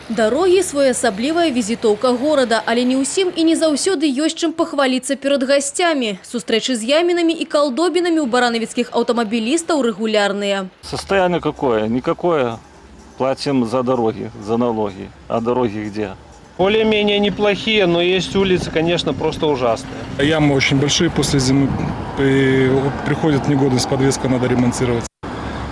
Дороги – своеасаблівая візітоўка горада, але не ўсім і не заўсёды ёсць чым пахваліцца перад гасцямі. Сустрэчы з ямінамі і калдобінамі у баранавіцкіх аўтамабілістаў рэгулярныя. Состояние какое? Никакое. Платим за дороги, за налоги. А дороги где? Более-менее неплохие, но есть улицы, конечно, просто ужасные. Ямы очень большие, после зимы приходит негодность, подвеска надо ремонтировать.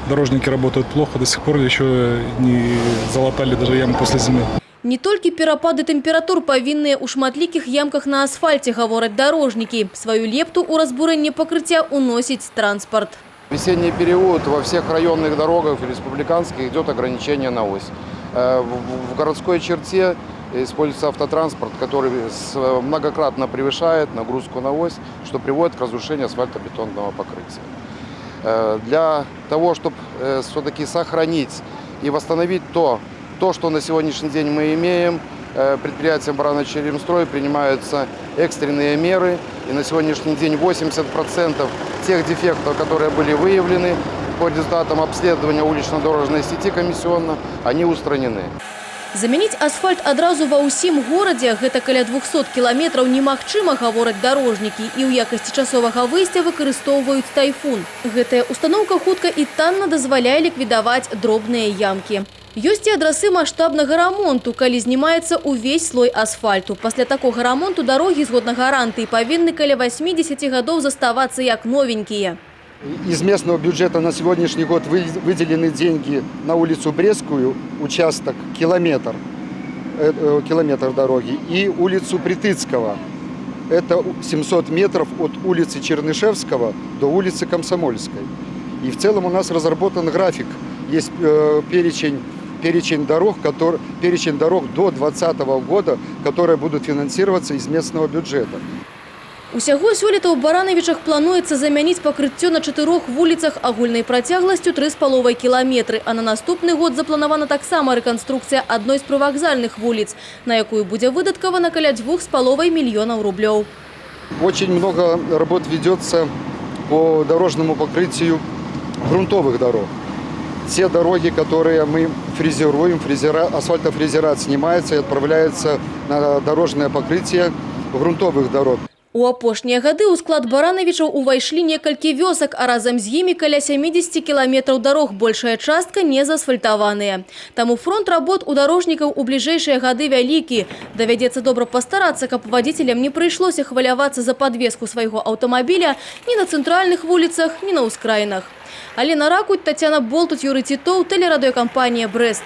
Дорожники работают плохо, до сих пор еще не залатали даже ямы после зимы. Не толькі перапады тэмператур павінныя ў шматлікіх ямках на асфальце, гавораць дарожнікі. Сваю лепту ў разбурэнне пакрыцця уносіць транспорт. В весенний период во всех районных дорогах и республиканских идет ограничение на ось. В городской черте используется автотранспорт, который многократно превышает нагрузку на ось, что приводит к разрушению асфальтобетонного покрытия. Для того, чтобы все-таки сохранить и восстановить то, что на сегодняшний день мы имеем, предприятием Бараново-Черемстрой принимаются экстренные меры. И на сегодняшний день 80% тех дефектов, которые были выявлены по результатам обследования улично-дорожной сети комиссионно, они устранены. Заменить асфальт адразу ва ўсім горадзе, гэта каля 200 кіламетраў, немагчыма, гавораць дарожнікі, і ў якасці часовага выйсця выкарыстоўваюць тайфун. Гэтая установка хутка і танна дазваляе ліквідаваць дробныя ямкі. Ёсць і адрасы маштабнага рамонту, калі знімаецца ўвесь слой асфальту. Пасля такога рамонту дарогі, згодна гарантыі, павінны каля 80 гадоў заставацца як новенькія. Из местного бюджета на сегодняшний год выделены деньги на улицу Брестскую, участок километр дороги, и улицу Притыцкого. Это 700 метров от улицы Чернышевского до улицы Комсомольской. И в целом у нас разработан график. Есть перечень дорог до 2020 года, которые будут финансироваться из местного бюджета. Усяго сёлета ў Баранавічах плануецца замяніць пакрыццё на 4 вуліцах агульнай працягласцю 3,5 кіламетры, а на наступны год запланавана таксама рэканструкцыя адной з прывакзальных вуліц, на якую будзе выдаткавана каля 2,5 мільёнаў рублёў. Очень много работ ведется по дорожному покрытию грунтовых дорог. Те дороги, которые мы фрезеруем, асфальтофрезерат снимается и отправляется на дорожное покрытие грунтовых дорог. У апошнія гады ў склад Баранавічаў увайшлі некалькі вёсак, а разам з імі каля 70 кіламетраў дарог, большая частка не заасфальтаваныя. Таму фронт работ у дарожнікаў у бліжэйшыя гады вялікі. Давядзецца добра пастарацца, каб вадзіцелям не прыйшлося хвалявацца за падвеску свайго аўтамабіля ні на цэнтральных вуліцах, ні на ўскраінах. Алена Ракуть, Тацяна Болтут, Юрый Титов, телерадиокомпания «Брест».